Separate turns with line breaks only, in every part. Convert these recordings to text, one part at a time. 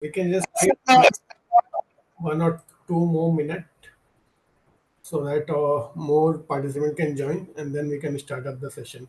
We can just wait 1 or 2 more minutes so that more participants can join, and then we can start up the session.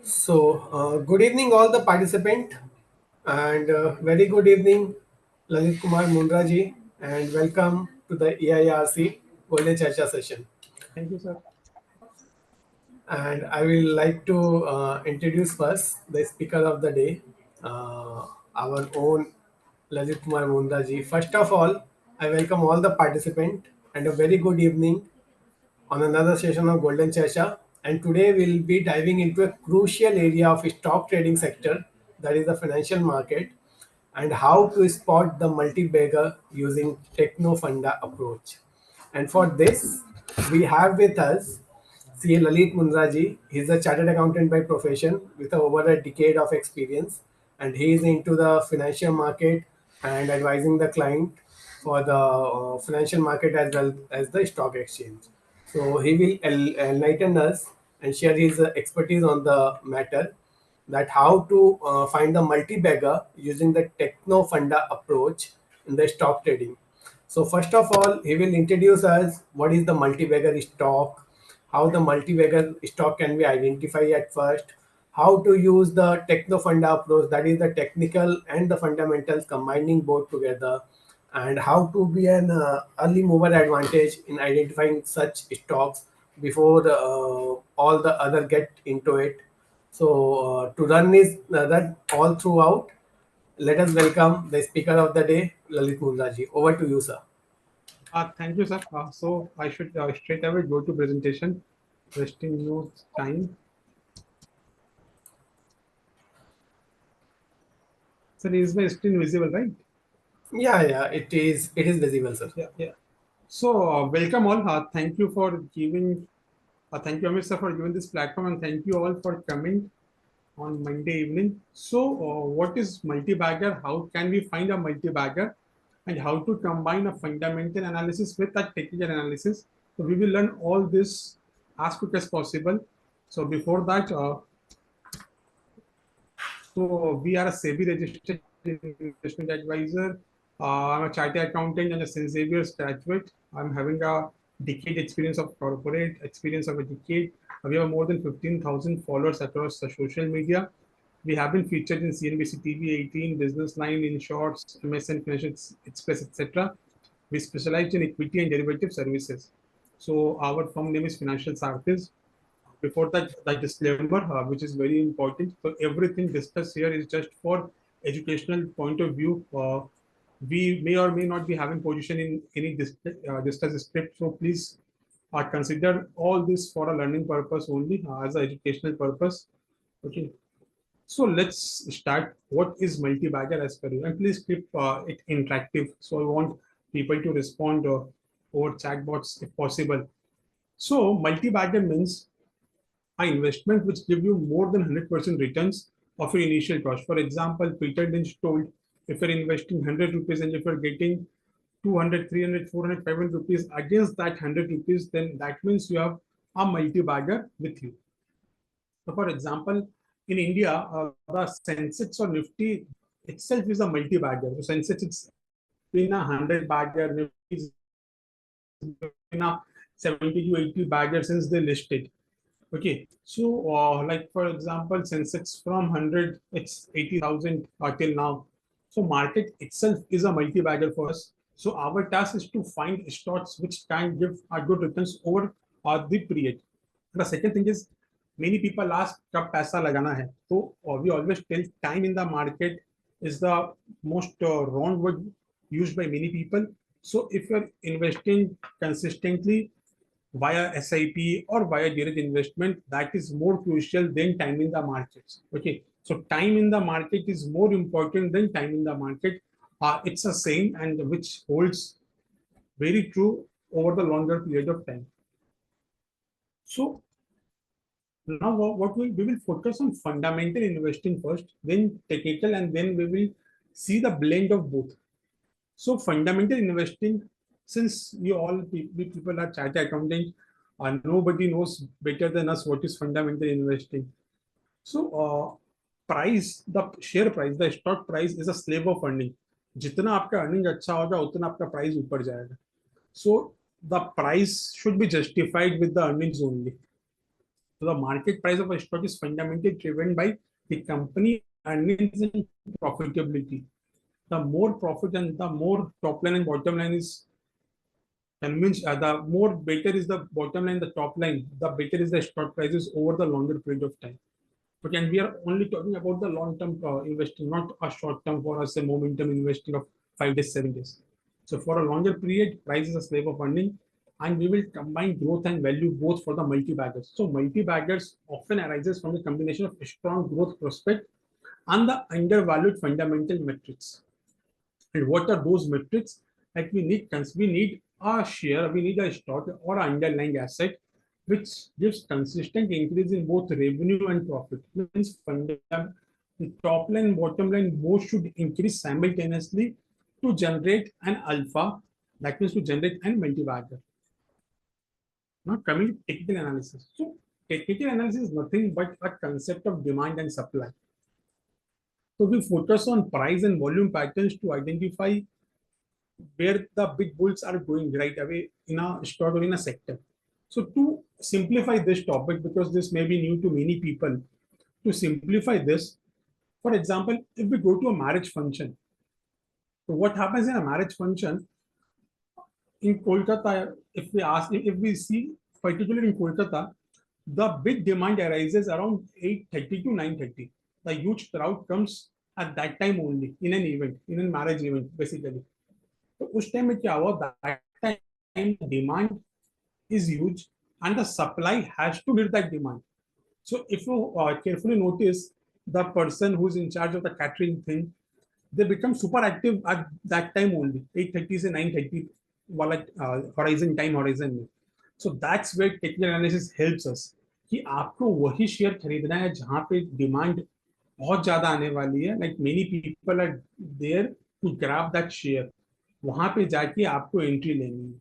So, good evening, all the participant, and very good evening, Lalit Kumar Mundhra ji, and welcome to the EIRC Golden Charcha session.
Thank you, sir.
And I will like to introduce first the speaker of the day, our own Lalit Kumar Mundhra ji. First of all, I welcome all the participant and a very good evening on another session of Golden Charcha. And today we'll be diving into a crucial area of stock trading sector, that is the financial market, and how to spot the multi-bagger using TechnoFunda approach. And for this, we have with us CA Lalit Mundraji. He's a chartered accountant by profession with over a decade of experience, and he is into the financial market and advising the client for the financial market as well as the stock exchange. So he will enlighten us and share his expertise on the matter, that how to find the multi-bagger using the TechnoFunda approach in the stock trading. So first of all, he will introduce us what is the multi-bagger stock, how the multi-bagger stock can be identified at first, how to use the TechnoFunda approach, that is the technical and the fundamentals combining both together, and how to be an early mover advantage in identifying such stocks before all the other get into it. So to run is that all throughout, let us welcome the speaker of the day, Lalit Mundraji. Over to you, sir.
Thank you, sir. So I should straight away go to presentation, wasting no time. Sir, is my screen visible, right?
Yeah, it is. It is visible, sir.
Yeah. So welcome all. Thank you for giving. Thank you, Amit sir, for giving this platform, and thank you all for coming on Monday evening. So, what is multi-bagger? How can we find a multi-bagger? And how to combine a fundamental analysis with a technical analysis? So, we will learn all this as quick as possible. So, before that, so we are a SEBI registered investment advisor. I'm a chartered accountant and a St. Xavier's graduate. I'm having a decade experience of corporate experience of a decade. We have more than 15,000 followers across the social media. We have been featured in CNBC TV 18, Business Line, in Shorts, MSN Financial Express, etc. We specialize in equity and derivative services. So our firm name is Financial Sarthis. Before that, the disclaimer, which is very important. So everything discussed here is just for educational point of view. We may or may not be having position in any discussed script. So please consider all this for a learning purpose only, as an educational purpose. Okay. So let's start. What is multi-bagger as per you? And please keep it interactive. So I want people to respond over chatbots if possible. So multi-bagger means an investment which give you more than 100% returns of your initial cost. For example, Peter Lynch told, if you're investing 100 rupees and if you're getting 200, 300, 400, 500 rupees against that 100 rupees, then that means you have a multi-bagger with you. So for example, in India, the Sensex or Nifty itself is a multi-bagger. So Sensex, it's been a 100-bagger, Nifty is been a 70 to 80 bagger since they listed. Okay, so like for example, Sensex from 100, it's 80,000 till now. So market itself is a multi-bagger for us. So our task is to find stocks which can give a good returns over the period. The second thing is, many people ask कब पैसा लगाना है. So we always tell time in the market is the most wrong word used by many people. So if you're investing consistently via SIP or via direct investment, that is more crucial than time in the markets. Okay, so time in the market is more important than time in the market. It's a saying and which holds very true over the longer period of time. So now what we will focus on fundamental investing first, then technical, and then we will see the blend of both. So fundamental investing, since you all we people are chartered accountants, nobody knows better than us what is fundamental investing. So price, the share price, the stock price is a slave of earning. जितना आपका earning अच्छा होगा उतना आपका price ऊपर जाएगा. So the price should be justified with the earnings only. So the market price of a stock is fundamentally driven by the company earnings and profitability. The more profit and the more top line and bottom line is convinced, the more better is the bottom line, the top line, the better is the stock prices over the longer period of time. But and we are only talking about the long-term investing, not a short-term for us, a momentum investing of 5 days, 7 days. So for a longer period, price is a slave of earning, and we will combine growth and value both for the multi-baggers. So multi-baggers often arises from the combination of strong growth prospect and the undervalued fundamental metrics. And what are those metrics? Like we need a share, we need a stock or underlying asset which gives consistent increase in both revenue and profit. Means the top line and bottom line both should increase simultaneously to generate an alpha, that means to generate an multibagger. Now coming to technical analysis. So technical analysis is nothing but a concept of demand and supply. So we focus on price and volume patterns to identify where the big bulls are going right away in a stock or in a sector. So to simplify this topic, because this may be new to many people, to simplify this, for example, if we go to a marriage function, so what happens in a marriage function in Kolkata, if we see particularly in Kolkata, the big demand arises around 8:30 to 9:30. The huge crowd comes at that time only in an event, in a marriage event, basically. तो उस time में क्या हुआ, that time demand is huge and the supply has to meet that demand. So if you carefully notice, the person who's in charge of the catering thing, they become super active at that time only, 8:30 से 9:30 वाला horizon में. So that's where technical analysis helps us कि आपको वही share खरीदना है जहां पे डिमांड बहुत ज्यादा आने वाली है. Like many people are there to grab that share. वहां पे जाके आपको एंट्री लेनी है.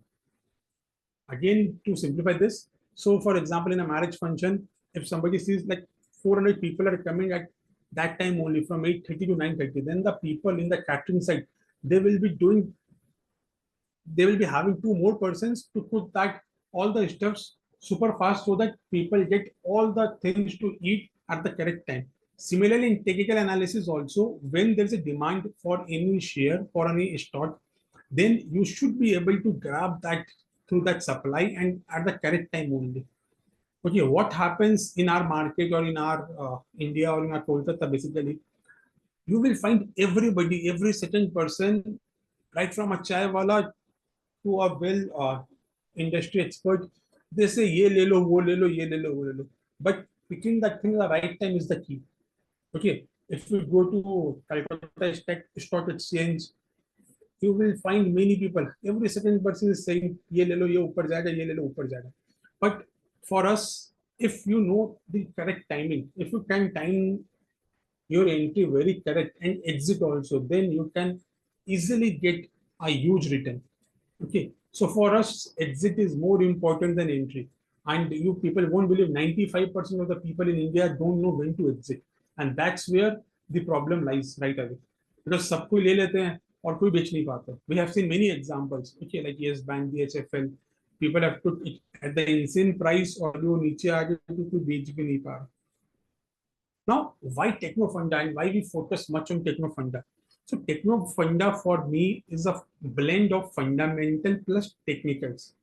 Again, to simplify this, so for example, in a marriage function, if somebody sees like 400 people are coming at that time only from 8:30 to 9:30, then the people in the catering side, they will be having two more persons to put that all the stuffs super fast so that people get all the things to eat at the correct time. Similarly, in technical analysis also, when there is a demand for any share, for any stock, then you should be able to grab that through that supply and at the correct time only. Okay, what happens in our market or in our India or in our Kolkata, basically, you will find everybody, every second person, right from a chai wala to a well industry expert, they say, ye le lo, wo le lo, ye le lo, wo le lo. But picking that thing at the right time is the key. Okay, if we go to Calcutta Stock Exchange, you will find many people. Every second person is saying, "Ye le lo, ye upar jayega, ye le lo, upar jayega." But for us, if you know the correct timing, if you can time your entry very correct and exit also, then you can easily get a huge return. Okay, so for us, exit is more important than entry. And you people won't believe 95% of the people in India don't know when to exit. And that's where the problem lies right away. Because सब कोई ले लेते हैं और कोई बेच नहीं पाता. We have seen many examples. Okay, like Yes Bank, DHFL. People have put it at the insane price और वो नीचे आ गए तो कोई बेच भी नहीं पा रहा. Now, why TechnoFunda and why we focus much on TechnoFunda? So TechnoFunda for me is a blend of fundamental plus technicals.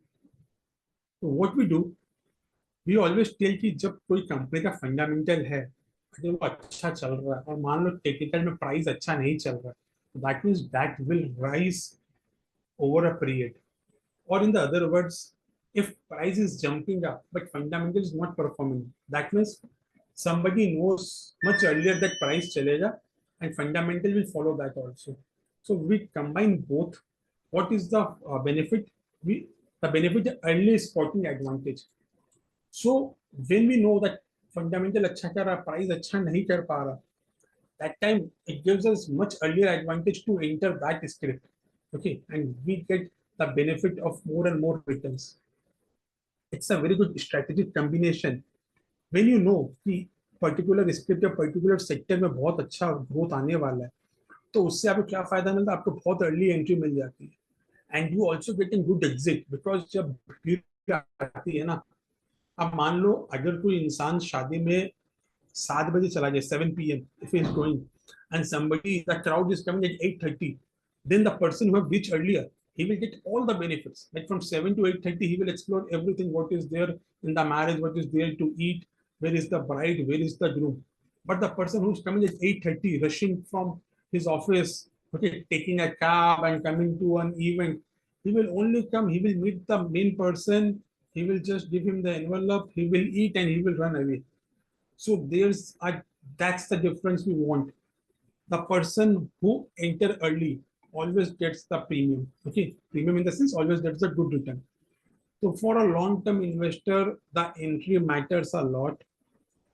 So what we always tell कि जब कोई कंपनी का फंडामेंटल है, अगर वो अच्छा चल रहा है और मान लो टेक्निकल में प्राइस अच्छा नहीं चल रहा है, that means that will rise over a period. Or in the other words, if price is jumping up but fundamental is not performing, that means somebody knows much earlier that price chalega and fundamental will follow that also. So we combine both. What is the benefit? The benefit is early spotting advantage. So when we know that fundamental अच्छा कर रहा, price अच्छा नहीं कर पा रहा, that time it gives us much earlier advantage to enter that script. Okay, and we get the benefit of more and more returns. It's a very good strategic combination. When you know कि particular script या particular sector में बहुत अच्छा growth आने वाला है, तो उससे आपको क्या फायदा मिलता है? आपको बहुत early entry मिल जाती है, and you also getting good exit because जब भीड़ आती है ना, अब मान लो अगर कोई इंसान शादी में 7 बजे चला जाए, 7 p.m. if he is going, and the crowd is coming at 8:30, then the person who have reached earlier, he will get all the benefits. Like from 7 to 8:30, he will explore everything what is there in the marriage, what is there to eat, where is the bride, where is the groom. But the person who's coming at 8:30, rushing from his office, okay, taking a cab and coming to an event, he will only come, he will meet the main person, he will just give him the envelope, he will eat and he will run away. So that's the difference we want. The person who enter early always gets the premium. Okay, premium in the sense always gets a good return. So for a long-term investor, the entry matters a lot,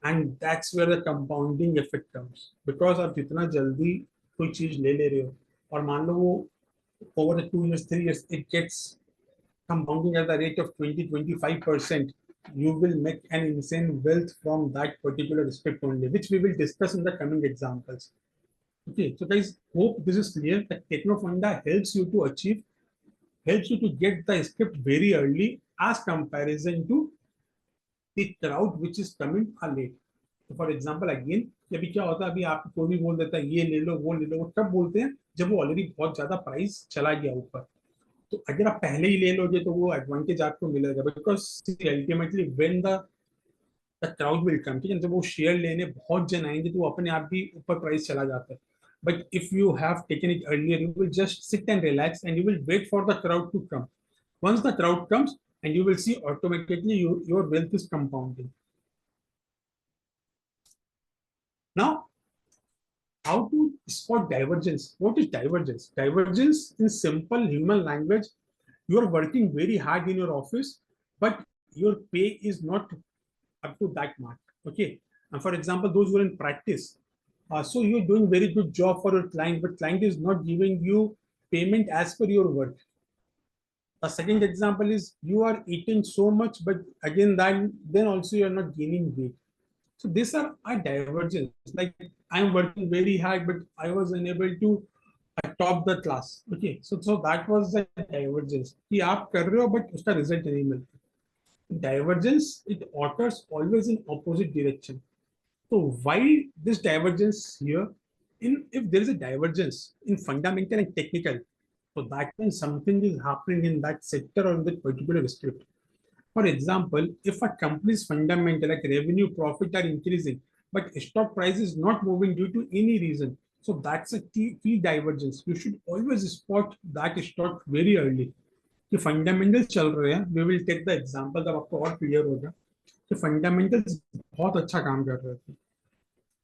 and that's where the compounding effect comes. Because आप जितना जल्दी कोई चीज ले रहे हो और मान लो वो over the 2 years, 3 years, it gets compounding at the rate of 20-25%, you will make an insane wealth from that particular script only, which we will discuss in the coming examples. Okay, so guys, hope this is clear that TechnoFunda helps you to get the script very early as comparison to the crowd which is coming late. So for example, again, अभी क्या होता है, अभी आपको कोई भी बोल देता है ये ले लो वो ले लो, वो कब बोलते हैं जब वो ऑलरेडी बहुत ज्यादा प्राइस चला गया ऊपर. तो अगर आप पहले ही ले लोगे तो वो एडवांटेज आपको मिलेगा, because ultimately when the crowd will come, ठीक है, जब वो शेयर लेने बहुत जन आएंगे तो वो अपने आप भी ऊपर प्राइस चला जाता है. But if you have taken it earlier, you will just sit and relax and you will wait for the crowd to come. Once the crowd comes and you will see automatically your wealth is compounding. Now, how to spot divergence? What is divergence? Divergence in simple human language, you are working very hard in your office, but your pay is not up to that mark. Okay. And for example, those who are in practice, so you're doing very good job for your client, but client is not giving you payment as per your work. A second example is you are eating so much, but again, then also you are not gaining weight. So these are a divergence. Like I'm working very hard, but I was unable to top the class. Okay, so that was the divergence. कि आप कर रहे हो, but उसका result नहीं मिलता. Divergence, it occurs always in opposite direction. So why this divergence here? If there is a divergence in fundamental and technical, so that means something is happening in that sector or in that particular script. For example, if a company's fundamental like revenue, profit are increasing, but stock price is not moving due to any reason, so that's a key divergence. You should always spot that stock very early. कि fundamentals चल रहे हैं, we will take the example जब आपको और clear होगा कि fundamentals बहुत अच्छा काम कर रहे थे,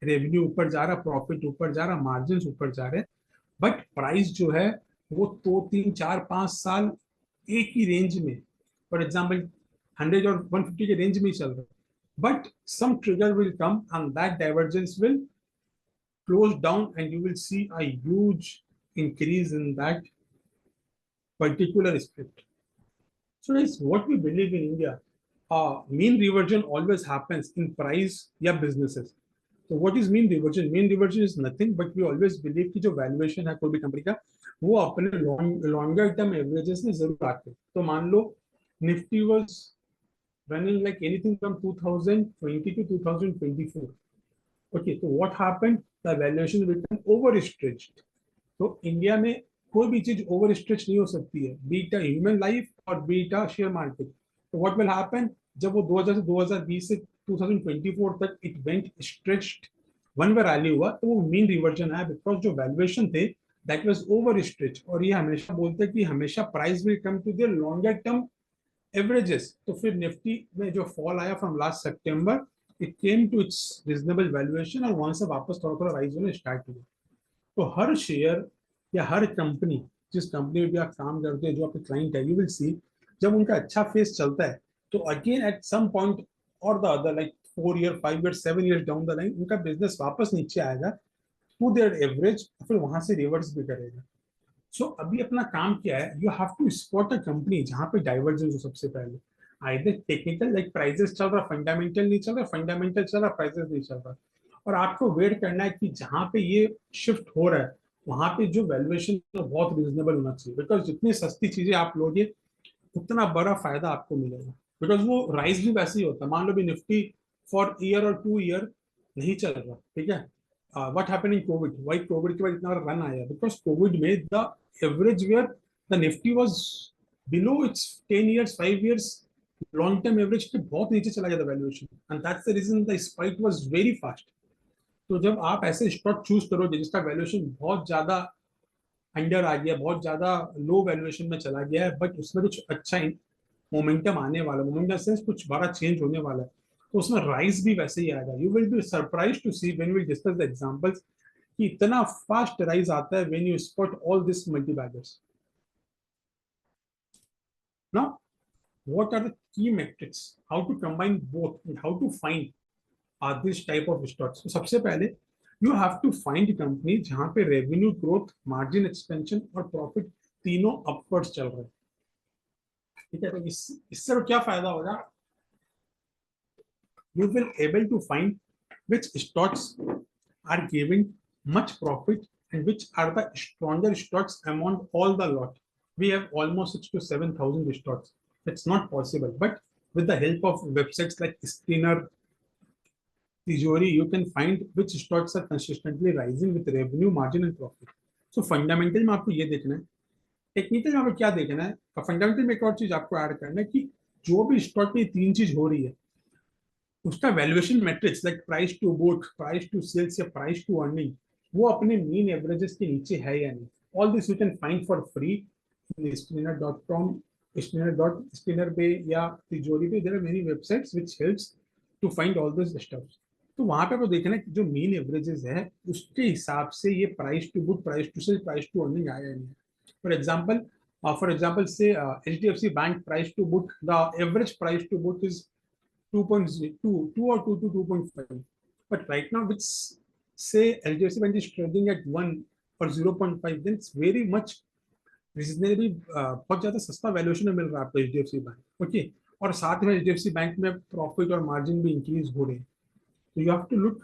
रेवेन्यू ऊपर जा रहा, प्रॉफिट ऊपर जा रहा, मार्जिन ऊपर जा रहे, बट प्राइस जो है वो 2 3 4 5 साल एक ही रेंज में, फॉर एग्जांपल 100 और 150 के रेंज में ही चल रहा है, but some trigger will come and that divergence will close down and you will see a huge increase in that particular script. So it's what we believe in India. Mean reversion always happens in price या businesses. So what is mean reversion? Mean reversion is nothing, but we always believe कि जो valuation है कोई भी company का वो अपने longer term averages में जरूर आते हैं. तो मान लो Nifty was running like anything from 2020 to 2024. Okay, so what happened? The valuation became overstretched. तो इंडिया में कोई भी चीज ओवर स्ट्रेच नहीं हो सकती है, बीट अ ह्यूमन लाइफ और बीट अ शेयर मार्केट. तो व्हाट विल हैपन, जब वो 2000 से 2020 से 2024 तक it went stretched, one way rally हुआ, तो वो मीन रिवर्जन आया, बिकॉज जो वैल्यूएशन थे दैट वाज ओवर स्ट्रेच। और ये हमेशा बोलते हैं कि हमेशा price will come to the longer term averages. तो फिर निफ्टी में जो फॉल आया from last September, it came to its reasonable valuation और वहां से वापस थोड़ा थोड़ा राइज होने स्टार्ट हुआ। तो हर शेयर या हर कंपनी, जिस कंपनी में भी आप काम करते हैं, जो आपके क्लाइंट है, यू विल सी जब उनका अच्छा फेस चलता है तो अगेन एट सम पॉइंट और the other, like 4 year 5 year 7 year down the line, उनका बिजनेस वापस नीचे आएगा टू देयर एवरेज, फिर वहां से रिवर्स भी करेगा। सो अभी अपना काम क्या है, you have to spot a company जहां पे डाइवर्जेंस हो सबसे पहले। आइदर टेक्निकल, लाइक प्राइसेस चल रहा, फंडामेंटल नहीं चल रहा, फंडामेंटल चल रहा, प्राइसेस नहीं चल रहा। और आपको वेट करना है कि जहां पे ये शिफ्ट हो रहा है वहां पे जो वैल्यूएशन बहुत रीजनेबल होना चाहिए, बिकॉज जितनी सस्ती चीजें आप लोगे उतना बड़ा फायदा आपको मिलेगा। बिकॉज वो राइज भी वैसे ही होता है। मान लो भी निफ्टी फॉर ईयर और 2 ईयर नहीं चल रहा, ठीक है। What happened in covid, why covid के बाद इतना रन आया, बिकॉज कोविड में the average where the Nifty was below its 10 years 5 years long term average के बहुत नीचे चला गया था valuation, and that's the reason the spike was very fast. तो जब आप ऐसे स्टॉक चूज करोगे जिसका वैल्यूएशन बहुत ज्यादा अंडर आ गया, बहुत ज्यादा लो वैल्यूएशन में चला गया है, बट उसमें कुछ अच्छा मोमेंटम आने वाला, मोमेंटम सेंस कुछ बड़ा चेंज होने वाला है, तो उसमें राइज भी वैसे ही आएगा। You will be surprise to see when we discuss the examples कि इतना फास्ट राइज आता है when you spot all this multibaggers. Now what are the key metrics, how to combine both and how to find this type of stocks? तो सबसे पहले you have to find company जहां पे revenue growth, margin expansion और profit तीनों upwards चल रहे हैं, ठीक है। तो इससे क्या फायदा होगा, you will able to find which stocks are giving much profit and which are the stronger stocks among all the lot. We have almost 6 to 7 thousand stocks. It's not possible, but with the help of websites like Screener, Tijori, you can find which stocks are consistently rising with revenue, margin and profit. So fundamental में आपको ये देखना है, technical में आपको क्या देखना है। फंडामेंटल में एक और चीज आपको ऐड करना है कि जो भी स्टॉक में तीन चीज हो रही है उसका valuation matrix, like price to book, price to sales या प्राइस टू अर्निंग, वो अपने मीन एवरेजेस के नीचे है या नहीं। All this you can find for free in स्क्रीनर.com, स्क्रीनर पे या तिजोरी पे, there are many websites which helps to find all this stuff. तो वहां पे आपको देखना है कि जो मीन एवरेजेस है उसके हिसाब से ये price to book, price to sale, price to earning आया या नहीं। फॉर एग्जाम्पल से HDFC bank price to book, the average price to book is 2.2 or 2 to 2.5. But right now, which say LGFC Bank is trading at 1 or 0.5, then it's very much reasonably बहुत ज्यादा सस्ता valuation में मिल रहा है आपको HDFC bank, okay. और साथ में HDFC बैंक में प्रॉफिट और मार्जिन भी इंक्रीज हो रहे हैं। तो you have to look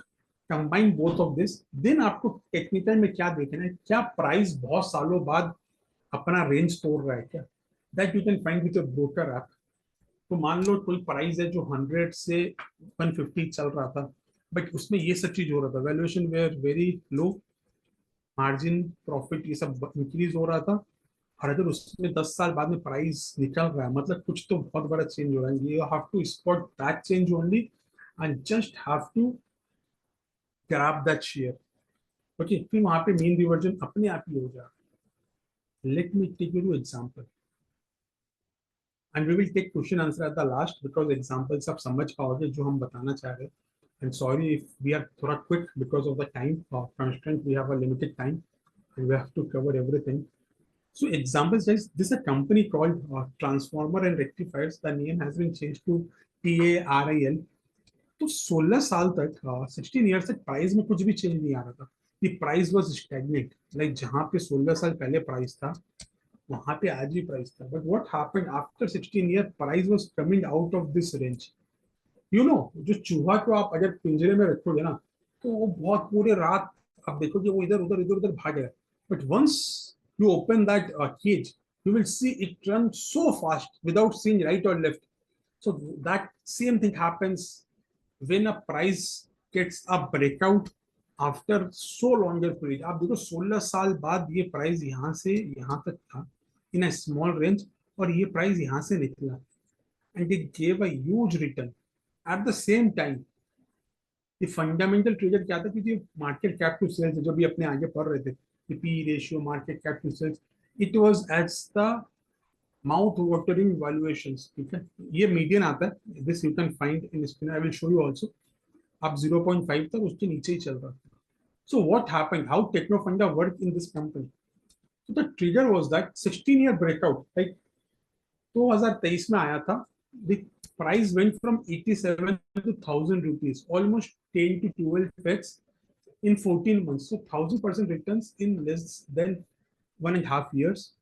combine both of this. Then आपको टेक्निकल में क्या देखना है, क्या प्राइस बहुत सालों बाद अपना रेंज तोड़ रहा है क्या, that you can find with a broker app. तो मान लो कोई प्राइस है जो 100 से 150 चल रहा था, बट उसमें ये सब चीज हो रहा था, valuation were very low, margin profit ये सब इंक्रीज हो रहा था। और अगर उसमें 10 साल बाद में प्राइस निकल रहा है मतलब कुछ तो बहुत बड़ा चेंज हो रहा है। You have to spot that change only and just have to grab that share, okay. फिर वहां पे मीन रिवर्जन अपने आप ही हो जाएगा। Let me take you to example and we will take question answer at the last, because examples आप समझ पाओगे जो हम बताना चाह रहे हैं। And sorry if we are थोड़ा quick because of the time constraint. We have a limited time and we have to cover everything. So examples guys, this is a company called Transformer and Rectifiers. The name has been changed to TARIL. तो 16 साल तक 16 years तक price में कुछ भी change नहीं आ रहा था। The price was stagnant. Like जहाँ पे 16 साल पहले प्राइस था वहां पे आज भी प्राइस था। But what happened after 16 years, price was coming out of this range. जो चूहा को आप अगर पिंजरे में रखोगे ना तो वो बहुत पूरे रात आप देखोगे वो इधर उधर इधर उधर भाग रहा है। But once you open that cage you will see it run so fast without seeing right और left. So that same thing happens when a price gets a breakout after so longer period. आप देखो 16 साल बाद ये price यहाँ से यहाँ तक था इन अ स्मॉल रेंज और ये प्राइस यहाँ से निकला and it gave a huge return. At the same time ये फंडामेंटल ट्रिगर क्या था कि मार्केट कैप टू सेल्स जो भी अपने आगे पढ़ रहे थे the PE ratio, market cap to sales, it was at the mouth watering valuations. ठीक है, ये median आता है. This you can find in screen. I will show you also. अब 0.5 तक उसके नीचे ही चल रहा था. So what happened? How TechnoFunda worked in this company? So the trigger was that 16-year breakout. Like 2023 में आया था. The price went from 87 to 1,000 rupees, almost 10 to 12x in 14 months. So 1,000% returns in less than 1.5 years.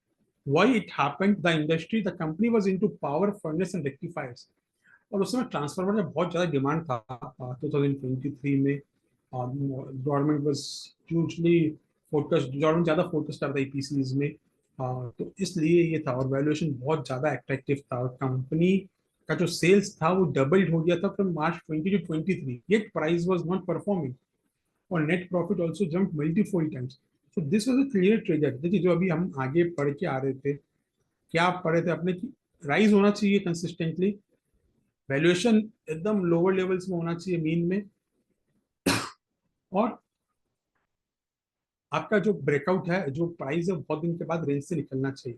Why it happened? The industry, the company was into power, furnace and rectifiers. और उस समय transformer में बहुत ज़्यादा demand था 2023 में. Government was hugely focused, government ज़्यादा focus करता है ईपीसीज में. तो इसलिए ये था, और वैल्यूएशन बहुत ज़्यादा अट्रैक्टिव था. और कंपनी का जो सेल्स था वो डबल्ड हो गया था from March 20 to 23. Yet price was not performing, और net profit also jump multifold times. So this was a clear trigger. देखिए, जो अभी हम आगे पढ़ के आ रहे थे, क्या पढ़े थे अपने की राइज होना चाहिए कंसिस्टेंटली, वैल्यूएशन एकदम लोअर लेवल्स में होना चाहिए मीन में, और आपका जो ब्रेकआउट है, जो प्राइस है, बहुत दिन के बाद रेंज से निकलना चाहिए.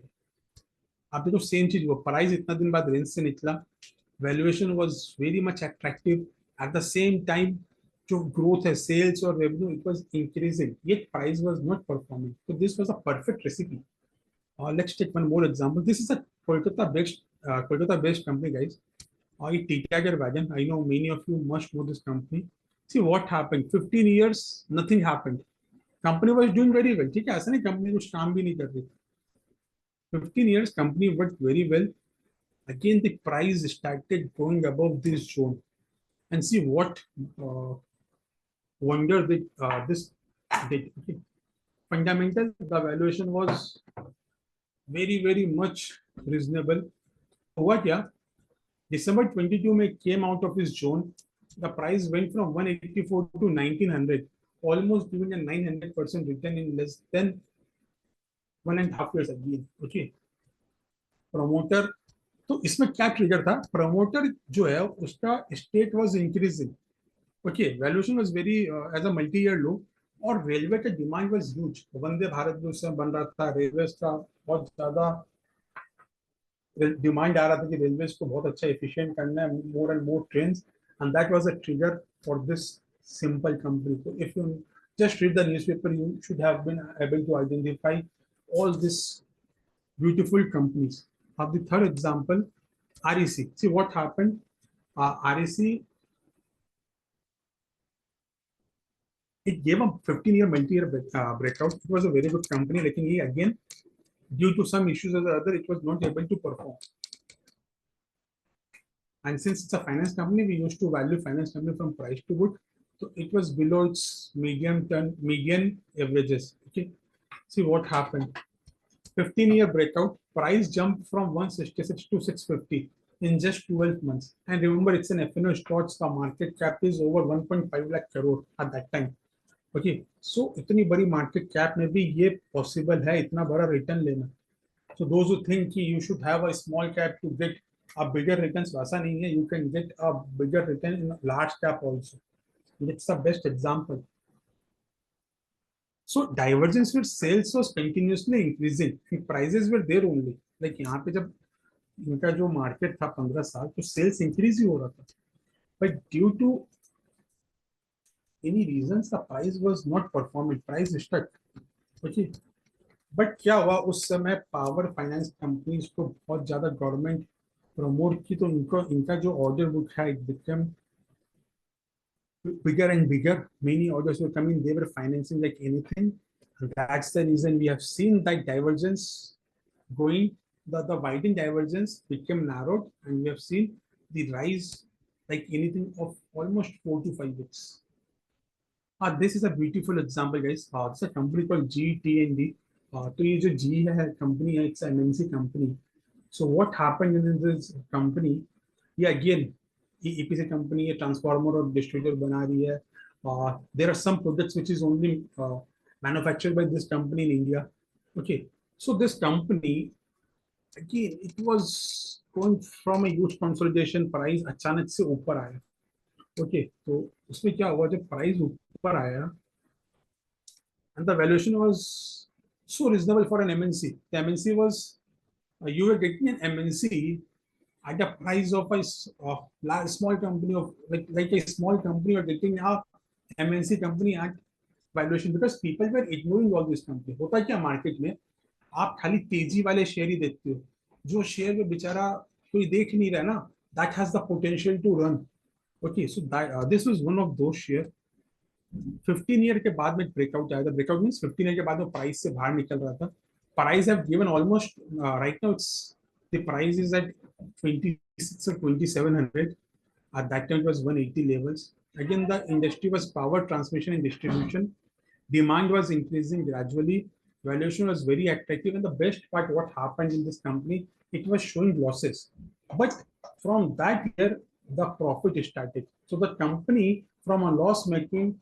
आप देखो सेम चीज, वो प्राइस इतना दिन बाद रेंज से निकला, valuation was very much attractive. At the same time जो ग्रोथ है, सेल्स और revenue, it was increasing, yet price was not performing. So this was a perfect recipe. Let's take one more example. This is a Kolkata-based company, guys. Tiger Wagon. I know many of you must know this company. See what happened. 15 years, nothing happened. Company was doing very well. ठीक है, ऐसा नहीं company कुछ काम भी नहीं कर रही. 15 years, company worked very well. Again, the price started going above this zone. And see what wonder this did. Okay. Fundamental, the valuation was very, very much reasonable. What, yeah? December 22 में came out of his zone. The price went from 184 to 1900, almost giving a 900% return in less than 1.5 years again. Okay. Promoter, तो इसमें क्या trigger था? Promoter जो है उसका stake was increasing. Okay, valuation was very as a multi year low, और railway का demand was huge. Vande Bharat भी उस समय बन रहा था, रेलवे का बहुत ज्यादा डिमांड आ रहा था कि रेलवे को बहुत अच्छा एफिशिएंट करना है, more and more trains, and that was a trigger for this simple company. So if you just read the newspaper, you should have been able to identify all these beautiful companies. Of the third example, REC. See what happened. REC, it gave a 15-year multi-year breakout. It was a very good company. Like again, due to some issues or the other, it was not able to perform. And since it's a finance company, we used to value finance company from price to book. So it was below its median averages. Okay. See what happened. 15-year breakout, price jumped from 166 to 650 in just 12 months. And remember, it's an FNO stocks, the market cap is over 1.5 lakh crore at that time. Okay, so इतनी बड़ी market cap में भी ये possible है इतना बड़ा return लेना. So those who think कि you should have a small cap to get a bigger returns, वैसा नहीं है. You can get a bigger return in a large cap also. It's the best example. So divergence with sales was continuously increasing. Prices were there only. Like यहाँ पे जब इनका जो market था 15 साल, तो सेल्स इंक्रीज ही हो रहा था. But due to any reasons, the price was not performing. Price stuck. Okay. But क्या हुआ उस समय, पावर फाइनेंस कंपनीज को बहुत ज्यादा गवर्नमेंट प्रमोट की, तो इनका जो ऑर्डर बुक है, it became bigger and bigger. Many orders were coming. They were financing like anything. And that's the reason we have seen that divergence going. The widened divergence became narrowed, and we have seen the rise like anything of almost 4 to 5x. This is a beautiful example, guys. This is a company called GTND. तो ये जो G है company है, it's an MNC company. So what happened in this company? Yeah, again, EPC company है, transformer और distributor बना रही है. There are some products which is only manufactured by this company in India. Okay, so this company, again, it was going from a huge consolidation. Price अचानक से ऊपर आया. Okay, तो उसमें क्या हुआ, जब प्राइस ऊपर आया, and the valuation was so reasonable for an MNC. The MNC was you were getting an MNC at the price of a small company of like a small company, or getting a MNC company at valuation, because people were ignoring all this company. होता क्या market में, आप खाली तेजी वाले share ही देखते हो, जो शेयर में बेचारा कोई देख नहीं रहा ना, that has the potential to run. Okay, so that this was one of those share. 15 year के बाद में ब्रेकआउट आया था. ब्रेकआउट मींस 15 ईयर के बाद वो प्राइस से बाहर निकल रहा था. Price have given almost right now it's the price is at 26 or 2700. At that time it was 180 levels. Again, the industry was power transmission and distribution. Demand was increasing gradually. Valuation was very attractive, and the best part, what happened in this company, it was showing losses. But from that year, the profit started. So the company, from a loss making,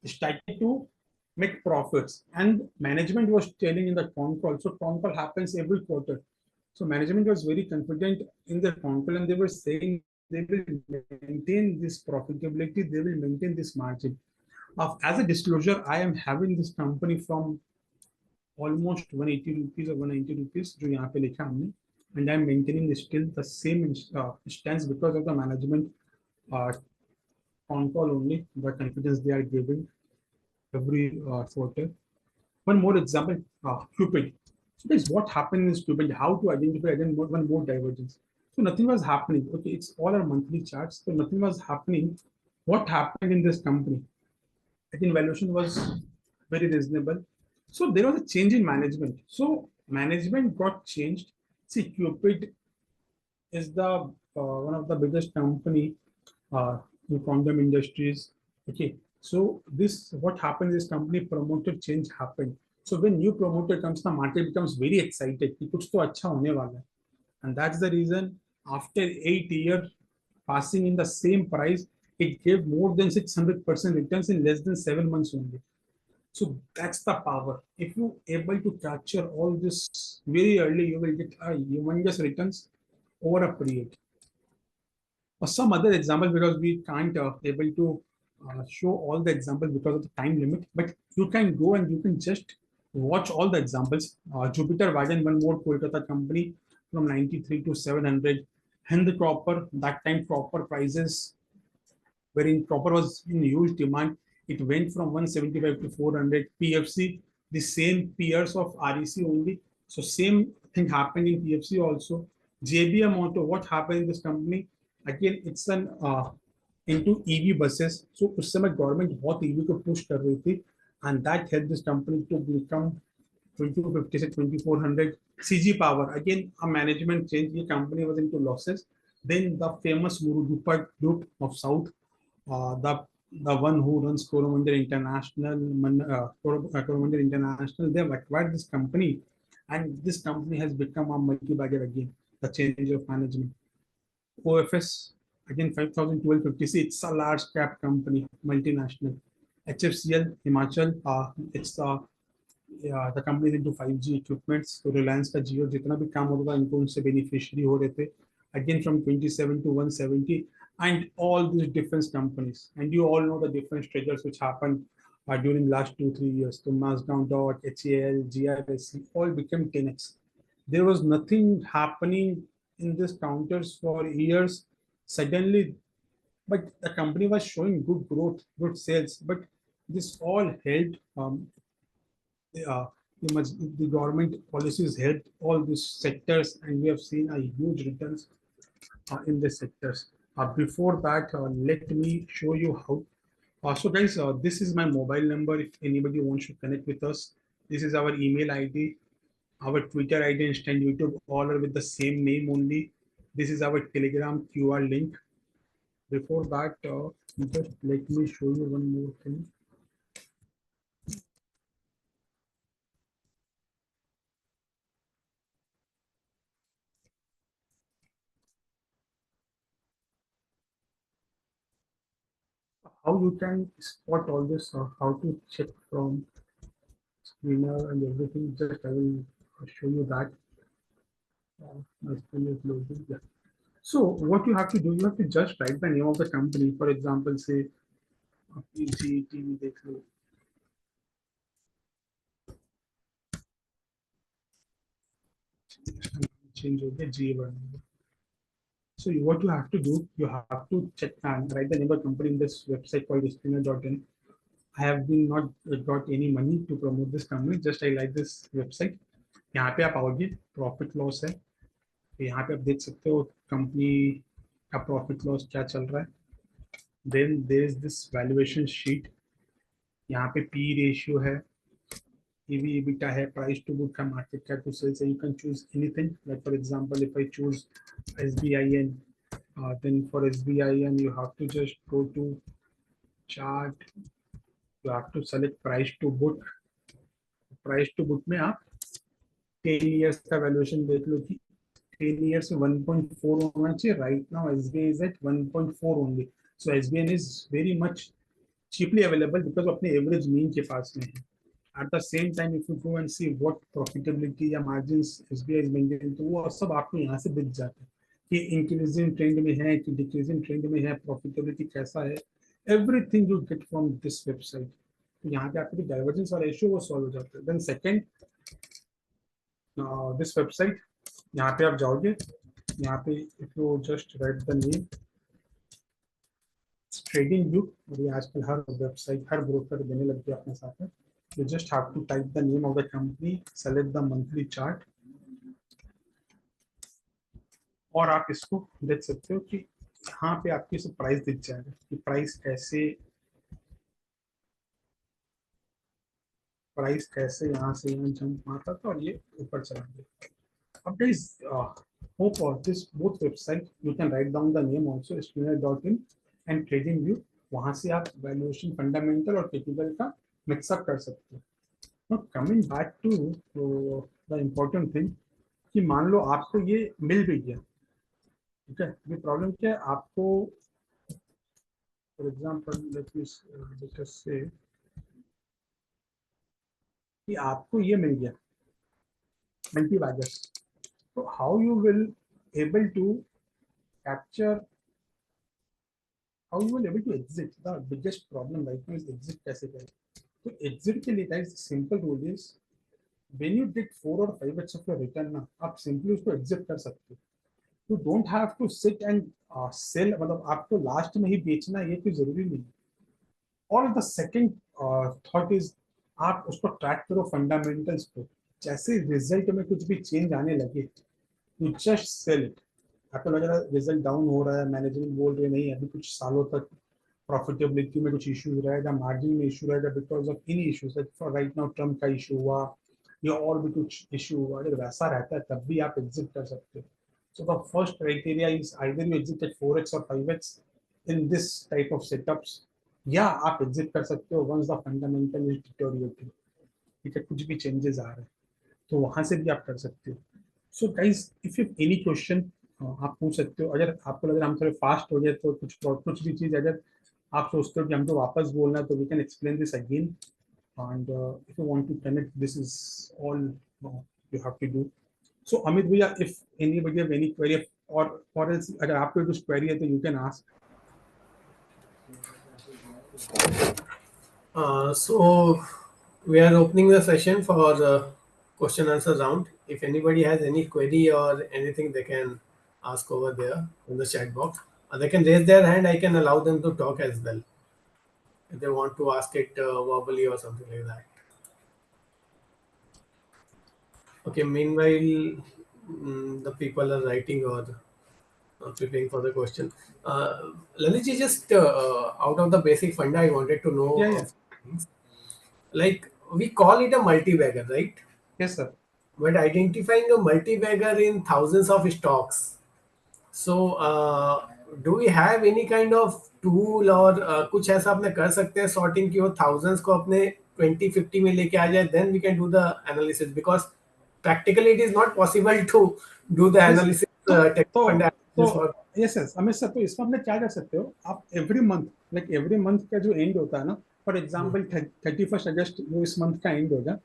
started to make profits, and management was telling in the con call. So con call happens every quarter. So management was very confident in the con call, and they were saying they will maintain this profitability, they will maintain this margin. As a disclosure, I am having this company from almost 180 rupees or 190 rupees, जो यहाँ पे लिखा हमने, and I am maintaining still the same stance because of the management con call only, the confidence they are giving every quarter. One more example, Cupid. So guys, what happened in Cupid? How to identify again one more divergence? So nothing was happening. Okay, it's all our monthly charts. So nothing was happening. What happened in this company? I think valuation was very reasonable. So there was a change in management. So management got changed. See, Cupid is the one of the biggest company in condom industries. Okay, so this what happened is company promoter change happened. So when new promoter comes, the market becomes very excited कि कुछ तो अच्छा होने वाला है. And that's the reason after 8 years passing in the same price, it gave more than 600% returns in less than 7 months only. So that's the power. If you able to capture all this very early, you will get a humongous returns over a period. Or some other example, because we can't able to show all the examples because of the time limit, but you can go and you can just watch all the examples. Jupiter Wagon, one more Kolkata company from 93 to 700. Hind Copper, that time copper prices wherein copper was in huge demand. It went from 175 to 400. PFC, the same peers of REC only. So same thing happened in PFC also. JBM Auto, what happened in this company? Again, it's an into EV buses. So उस समय government बहुत EV को push कर रही थी, and that helped this company to become 2250 से 2400. CG Power, again a management change. The company was into losses. Then the famous Murudupa group of South, the one who runs Coromandel International, Coromandel International, they have acquired this company, and this company has become a multi-bagger again. The change of management. OFS, again 5,1250. See, it's a large cap company, multinational. HFCL Himachal, it's the company is into 5G equipments. So Reliance का Jio जितना भी काम होता था, इनको उनसे beneficiary हो रहे थे. Again from 27 to 170, and all these different companies. And you all know the different treasures which happened during last 2-3 years. So Massdown Dot, HAL, GRSC, all became 10x. There was nothing happening in these counters for years. Suddenly, but the company was showing good growth, good sales, but this all helped. The government policies helped all these sectors, and we have seen a huge returns in the sectors. Before that, let me show you how. So guys, this is my mobile number. If anybody wants to connect with us, this is our email ID, our Twitter ID, Insta, YouTube, all are with the same name only. This is our Telegram QR link. Before that, just let me show you one more thing. How you can spot all this, how to check from screener and everything. Just I will show you that. My screen is loading. Yeah. So what you have to do, you have to just write the name of the company. For example, say PG TV. Change हो गया, जी बढ़ गया. So what you have to do, you have to check and write the name of the company in this website called spinner.in. I have been not got any money to promote this company. Just I like this website. यहाँ पे आप आओगे, profit loss है, तो यहाँ पे आप देख सकते हो कंपनी का प्रॉफिट लॉस क्या चल रहा है. Then there is this valuation sheet. यहाँ पे पी रेशियो है, EV EBITDA है, प्राइस टू बुक का, मार्केट कैप टू सेल्स है. You can choose anything. Like for example if I choose SBIN, then for SBIN you have to just go to chart. You have to select price to book. Price to book में आप 10 years का valuation देख लो कि 10 years में 1.4 होना चाहिए. Right now SBI is at 1.4 only. So SBI is very much cheaply available because अपने average mean के पास में है. At the same time, if you go and see what profitability या margins SBI is maintaining, तो वो सब आपको यहाँ से दिख जाता है कि इंक्रीजिंग ट्रेंड में है कि डिक्रीजिंग ट्रेंड में है, प्रॉफिटेबिलिटी कैसा है. Everything you get from this website. तो यहाँ पे आपको डाइवर्जेंस वाला इशू वो सॉल्व हो जाता है. देन सेकंड, दिस वेबसाइट, यहाँ पे आप जाओगे, यहाँ पे if you just right the name trading view, और ये आजकल हर वेबसाइट हर ब्रोकर देने लग गया अपने साथ में. You just have to type the name of the company, select the monthly chart, और आप इसको देख सकते हो कि यहाँ पे आपकी सब प्राइस दिख जाएगा कि प्राइस कैसे यहाँ से यहाँ जंप मारता था और ये ऊपर चला गया. अब guys, hope for this both website you can write down the name also, spinner.in and trading view. वहाँ से आप वैल्यूएशन फंडामेंटल और टेक्निकल का मिक्सअप कर सकते हो. Now coming back to the important thing, कि मान लो आपको ये मिल भी गया, ठीक है. ये प्रॉब्लम क्या है आपको, फॉर एग्जांपल लेट मी से कि आपको ये मिल गया मल्टीबैगर्स. तो how you will able to capture, how you will able to exit. The biggest problem right now is exit कैसे करें. तो एग्जिट के लिए guys simple rule is, when you get 4 or 5x of your return ना, आप simply उसको exit कर सकते हो. You don't have to sit and sell, मतलब आपको लास्ट में ही बेचना ये कोई जरूरी नहीं. और द सेकंड थॉट इज, आप उसको ट्रैक करो फंडामेंटल्स को. जैसे रिजल्ट में कुछ भी चेंज आने लगे, यू जस्ट सेल इट. आपको लग रहा है रिजल्ट डाउन हो रहा है, मैनेजमेंट बोल रहे नहीं अभी कुछ सालों तक प्रॉफिटेबिलिटी में कुछ इशू रहेगा, मार्जिन में इशू रहेगा because of any issues. For right now Trump का इशू हुआ या और भी कुछ इशू हुआ, अगर वैसा रहता है तब भी आप एग्जिट कर सकते हो. So the first criteria is either you exit at 4x or 5x in this type of setups, या आप एग्जिट कर सकते हो once the fundamental is deteriorating. ठीक है, कुछ भी चेंजेस आ रहे हैं तो वहां से भी आप कर सकते हो. So guys if you any question आप पूछ सकते हो. अगर आपको लग रहा है हम थोड़े फास्ट हो जाए तो कुछ भी चीज अगर आप सोचते हो कि हमको वापस बोलना है तो we can explain this again. And if you want to connect, this is all you have to do. So Amit bhaiya, if anybody have any query or else अगर आपको कुछ query है तो you can ask.
So we are opening the session for question answer round. If anybody has any query or anything, they can ask over there in the chat box. They can raise their hand. I can allow them to talk as well if they want to ask it verbally or something like that. Okay. Meanwhile, the people are writing or preparing for the question. Lalit, just out of the basic funda, I wanted to know.
Yeah.
Things. Like we call it a multibagger, right?
Yes sir.
But identifying a multibagger in thousands of stocks. So do we have any kind of tool or कुछ ऐसा अपने कर सकते हैं sorting कि वो thousands को अपने 20-50 में लेके आ जाए, then we can do the analysis, because practically it is not possible to do the analysis.
Yes yes Amit sir, तो इसमें आपने क्या कर सकते हो, आप एवरी मंथ का जो एंड होता है ना, फॉर एग्जांपल 31 अगस्त जो इस मंथ का एंड होगा,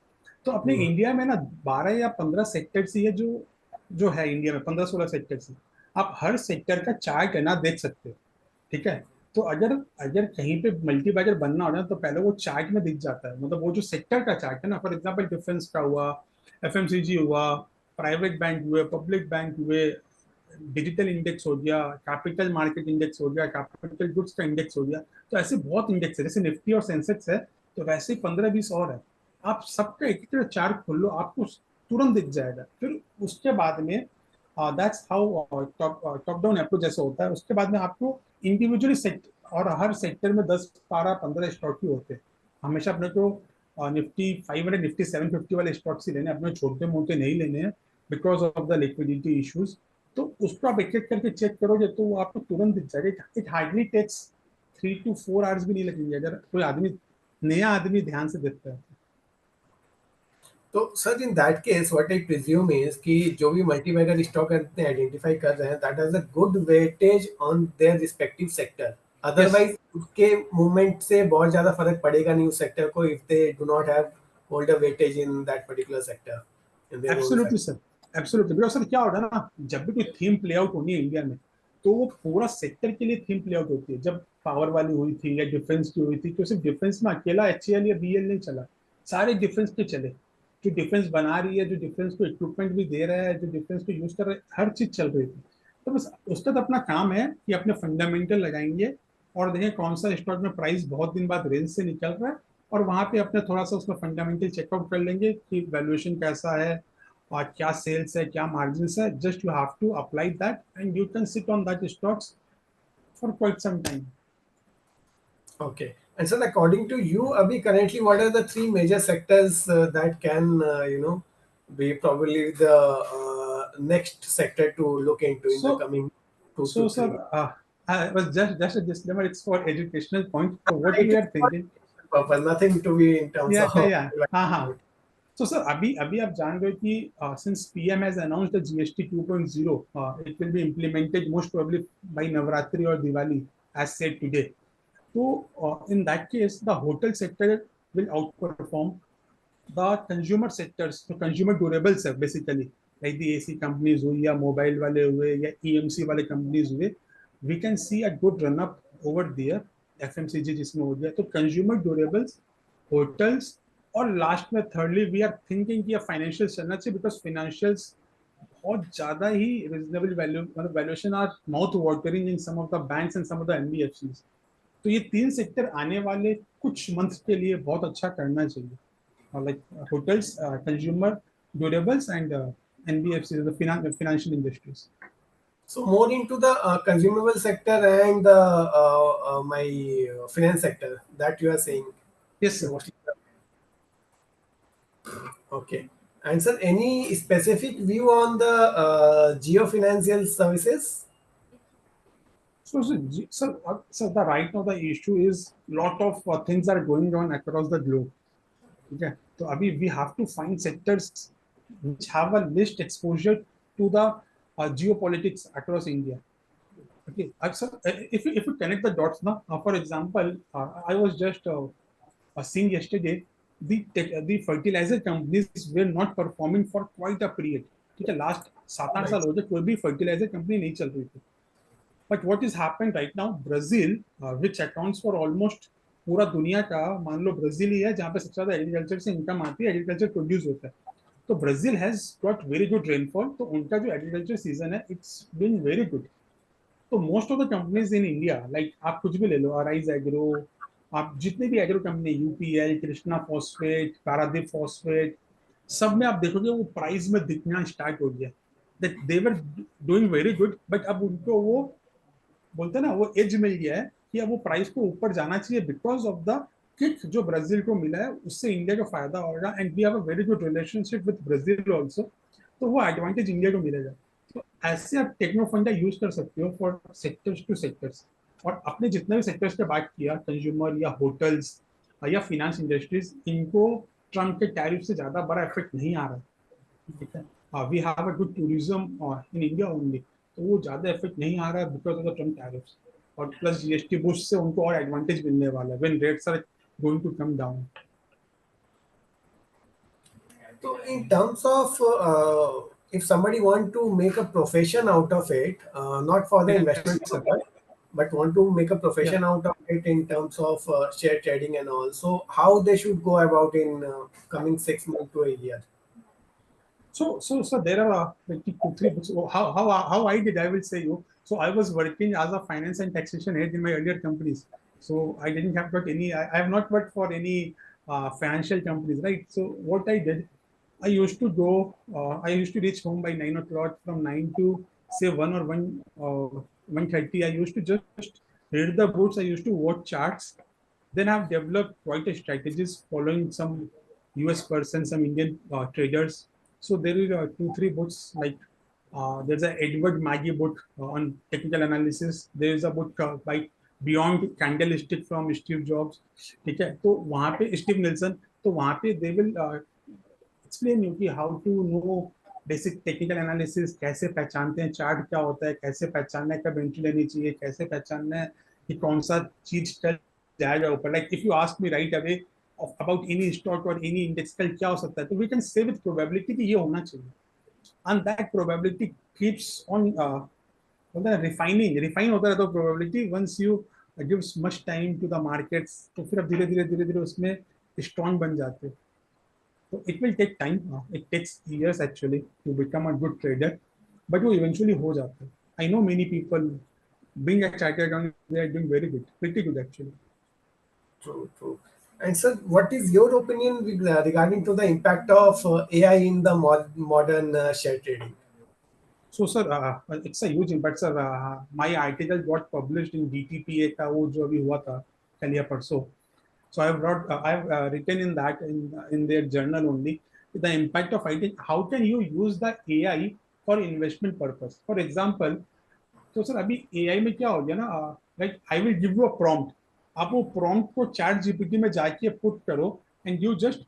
तो अपने इंडिया में ना 12 या 15 सेक्टर्स ही है जो है इंडिया में 15-16 सेक्टर्स. आप हर सेक्टर का चार्ट है ना देख सकते हो. ठीक है, तो अगर कहीं पे मल्टीबैगर बनना हो ना तो पहले वो चार्ट में दिख जाता है, मतलब वो जो सेक्टर का चार्ट है ना, फॉर एग्जांपल डिफेंस का हुआ, एफएमसीजी हुआ, प्राइवेट बैंक हुए, पब्लिक बैंक हुए, डिजिटल इंडेक्स हो गया, कैपिटल मार्केट इंडेक्स हो गया, कैपिटल गुड्स का इंडेक्स हो गया। तो ऐसे बहुत इंडेक्स है, जैसे निफ्टी और सेंसेक्स है, तो वैसे ही 15-20 और है। आप सबका एक एक चार्ट खोल लो, आपको तुरंत दिख जाएगा। फिर उसके बाद में that's how top down approach जैसे होता है। उसके बाद में आपको इंडिविजुअली सेक्टर, और हर सेक्टर में 10, 12, 15 स्टॉक ही होते हैं। हमेशा अपने को निफ्टी 500, निफ्टी 750 वाले स्टॉक्स ही लेने, अपने छोटे मोटे नहीं लेने हैं, because of the liquidity issues. तो उसको आप एक एक करके चेक करोगे तो वो आपको तुरंत दिख जाएगा। It hardly takes 3 to 4 hours भी नहीं लगेंगे, अगर कोई आदमी, नया आदमी ध्यान से देखता है।
तो sir in that case what I presume is कि जो भी मल्टीबैगर स्टॉक करते हैं आइडेंटिफाई कर रहे हैं that has a good weightage on their respective sector,
yes,
otherwise उसके मूवमेंट से बहुत ज्यादा फर्क पड़ेगा नहीं उस सेक्टर को if they do not have hold a weightage in that particular sector in their own
absolutely
sector.
Sir, absolutely. Because sir क्या होगा ना, जब भी कोई थीम प्ले आउट होनी है इंडिया में, तो वो पूरा सेक्टर के लिए थीम प्ले आउट होती है। जब पावर वाली हुई थी या डिफेंस की हुई थी, तो सिर्फ डिफेंस में अकेला एचएएल या बीएल नहीं चला, सारे डिफेंस के चले। जो डिफेंस बना रही है, जो डिफेंस को इक्विपमेंट भी दे रहा है, जो डिफेंस को यूज कर रहे हैं, हर चीज चल रही थी। तो बस उसका तो अपना काम है कि अपने फंडामेंटल लगाएंगे और देखें कौन सा स्टॉक में प्राइस बहुत दिन बाद रेंज से निकल रहा है, और वहां पे अपने थोड़ा सा उसमें फंडामेंटल चेकआउट कर लेंगे कि वैल्यूएशन कैसा है और क्या सेल्स है, क्या मार्जिन है। Just you have to apply that and you can sit on that stocks for quite some time.
Okay. And so according to you, Abhi, currently what are the three major sectors that can, be probably the next sector to look into in the
So,
coming two
so
to
sir,
3
I was just a disclaimer. It's for educational point. So what
It
we
is
are
for
thinking.
purpose, nothing to be in terms
Yeah,
of.
yeah. हाँ हाँ। तो sir अभी अभी आप जान रहे हो कि since PM has announced the GST 2.0, it will be implemented most probably bye Navratri और दिवाली, एज सेड टुडे। तो in that case, the hotel sector will outperform the consumer sectors, तो consumer durables है basically, like the AC companies हुई या mobile वाले हुए या EMC वाले companies हुए, we can see a good run up over there। FMCG जिसमें हो गया, तो consumer durables, hotels, और लास्ट में थर्डली वी आर थिंकिंग कि फाइनेंशियल चलना चाहिए, बिकॉज फाइनेंशियल्स बहुत ज्यादा ही रिजनेबल वैल्यू, मतलब valuation are mouth watering in some of the banks and some of the NBFCs. तो ये तीन सेक्टर आने वाले कुछ मंथ्स के लिए बहुत अच्छा करना चाहिए, like hotels, consumer durables and NBFC, financial industries.
So more into the consumable sector and the my finance sector that you are saying
yes sir.
mostly. Okay. And sir, any specific view on the geofinancial services?
So the right now the issue is lot of things are going on across the globe. ठीक है, तो अभी we have to find sectors which have a least exposure to the geopolitics across India. Okay, so if you connect the dots now, for example, I was just seeing yesterday the fertilizer companies were not performing for quite a period. ठीक है, last 7-8 साल
Right.
हो गए कोई भी fertiliser company नहीं चल रही थी। But what is happened right now, Brazil which accounts for almost पूरा दुनिया का, मान लो ब्राजील ही है जहाँ पे सबसे ज्यादा एग्रीकल्चर से इनकम आती है, एग्रीकल्चर प्रोड्यूस होता है। तो Brazil has got very good rainfall, तो उनका जो एग्रीकल्चर सीजन है इट्स बीन वेरी गुड। तो most of the companies in India, like आप कुछ भी ले लो, अराइज एग्रो, आप जितने भी agro company, UPL, Krishna phosphate, Paradip phosphate, सब में आप देखोगे वो प्राइस में दिखना स्टार्ट हो गया, that they were doing very good. But अब उनको वो बोलते हैं ना, वो एज मिल गया है कि अब वो प्राइस को ऊपर जाना चाहिए, बिकॉज ऑफ द किक जो ब्राजील को मिला है, उससे इंडिया को फायदा होगा। And we have a very good relationship with Brazil also, तो वो एडवांटेज इंडिया को मिलेगा। तो ऐसे आप टेक्नो फंडा यूज कर सकते हो फॉर सेक्टर्स टू सेक्टर्स। और अपने जितने भी सेक्टर्स की बात किया, कंज्यूमर या होटल्स या फिनेंस इंडस्ट्रीज, इनको ट्रम्प के टैरिफ से ज्यादा बड़ा इफेक्ट नहीं आ रहा है। ठीक है, we have a good tourism in India only, तो वो ज्यादा इफेक्ट नहीं आ रहा है because of the Trump tariffs. और प्लस जीएसटी बुश से उनको और एडवांटेज मिलने वाला है when rates are going to come down.
So, in terms of if somebody want to make a profession out of it, not for the
yes
investment
sir.
purpose, but want to make a
या,
profession out of it in terms of share trading and all, so how they should go about in coming 6 months to a year?
So there are like two, three books. How I did, I will say you. So I was working as a finance and taxation head in my earlier companies. So I didn't have got any. I have not worked for any financial companies, right? So what I did, I used to go. I used to reach home by 9 o'clock. From 9 to say 1 or 1:30. I used to just read the books. I used to watch charts. Then I've developed quite a strategies following some US person, some Indian traders. So there are two, three books like there's a Edward Maggie book on technical analysis. There is a book by Beyond Candlestick from Steve Jobs. ठीक है तो वहाँ पे Steve Nelson तो वहाँ पे they will explain you कि how to know basic technical analysis कैसे पहचानते हैं चार्ट क्या होता है कैसे पहचानना है कब एंट्री लेनी चाहिए कैसे पहचानना है कि कौन सा चीज चल जाएगा ऊपर like if you ask me right away about any stock और एनी इंडेक्स कल क्या हो सकता है तो we can say with probability कि ये होना चाहिए and that probability keeps on refine होता रहता है probability once you gives much time to the markets तो फिर अब धीरे धीरे उसमें स्ट्रॉन्ग बन जाते हैं so it will take time. It takes years actually to become a good trader, but वो eventually हो जाता है. I know many people being a chartered accountant, they are doing very good, pretty good actually.
True, true. And sir, what is your opinion regarding to the impact of AI in the modern share trading?
So sir, it's a huge impact sir. My article got published in DTPA का वो जो अभी हुआ था कल या परसों. So I've written in that in their journal only the impact of IT. How can you use the AI for investment purpose? For example, तो सर अभी एआई में क्या हो गया ना like I will give you a prompt आप वो prompt को चैट जीपीटी में जाके पुट करो and you just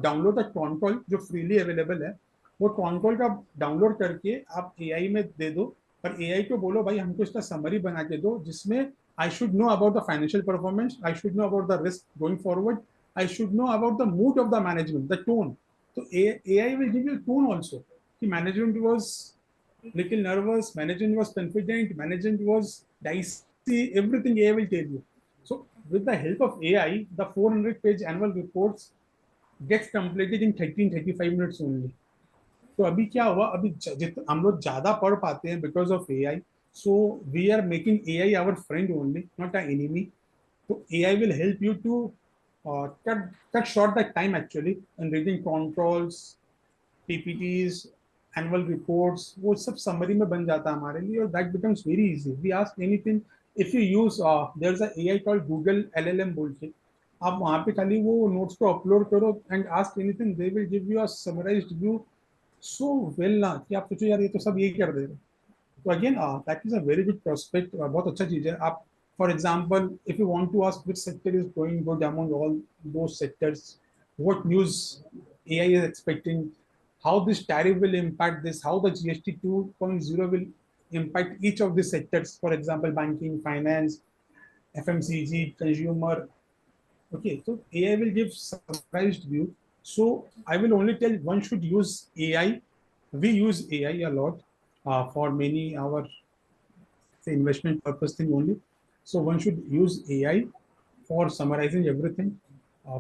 download the concall जो फ्रीली अवेलेबल है वो कॉन्कॉल का डाउनलोड करके आप एआई में दे दो और एआई को बोलो भाई हमको इसका समरी बना के दो जिसमें I should know about the financial performance I should know about the risk going forward I should know about the mood of the management the tone तो AI will give you tone also कि management was little nervous, management was confident, management was dicey, everything AI will tell you. So with the help of AI, the 400-page annual reports gets completed in 13-35 minutes only. तो अभी क्या हुआ अभी हम लोग ज्यादा पढ़ पाते हैं because of AI so we are making AI our friend only not a enemy तो AI will help you to cut short the time actually in reading controls PPTs, annual reports, वो सब summary में बन जाता है हमारे लिए और that becomes very easy. We ask anything. If you use there's a AI called Google LLM बोल के आप वहाँ पे खाली वो notes को upload करो and ask anything, they will give you a summarized view so well ना कि आप सोचो यार ये तो सब यही कर देगा. So again, that is a very good prospect. बहुत अच्छा चीज है. आप, for example, if you want to ask which sector is going good among all those sectors, what news AI is expecting, how this tariff will impact this, how the GST 2.0 will impact each of these sectors. For example, banking, finance, FMCG, consumer. Okay, so AI will give summarized view. So I will only tell one should use AI. We use AI a lot for many our say, investment purpose thing only. So one should use AI for summarizing everything,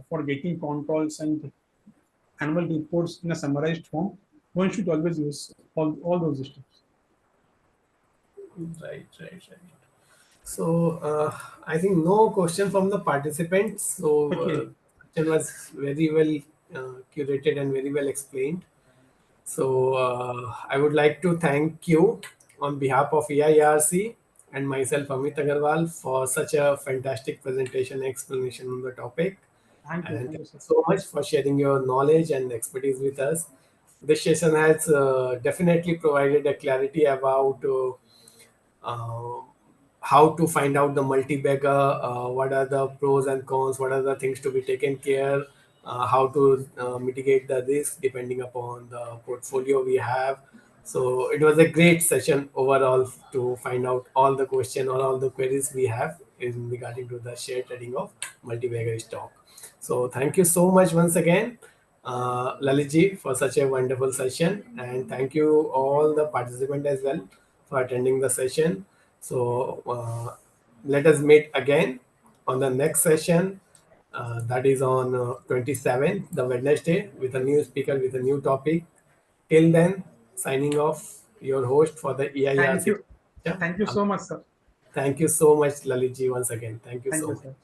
for getting con calls and annual reports in a summarized form. One should always use all those steps.
Right, right, right. So I think no question from the participants. So
Okay,
it was very well curated and very well explained. So I would like to thank you on behalf of EIRC and myself, Amit Agarwal, for such a fantastic presentation and explanation on the topic. And thank
thank you,
you
sir.
so much for sharing your knowledge and expertise with us. This session has definitely provided a clarity about uh, how to find out the multi-bagger, what are the pros and cons, what are the things to be taken care, how to mitigate the risk depending upon the portfolio we have. So it was a great session overall to find out all the question or all the queries we have in regarding to the share trading of multi-bagger stock. So thank you so much once again, Lalit for such a wonderful session, and thank you all the participants as well for attending the session. So let us meet again on the next session. That is on 27th, the Wednesday, with a new speaker with a new topic. Till then, signing off, your host for the
Thank
EIRC.
you.
Yeah.
Thank you so much, sir.
Thank you so much, Lalit ji, once again. Thank you
Thank
so
you,
much.
sir.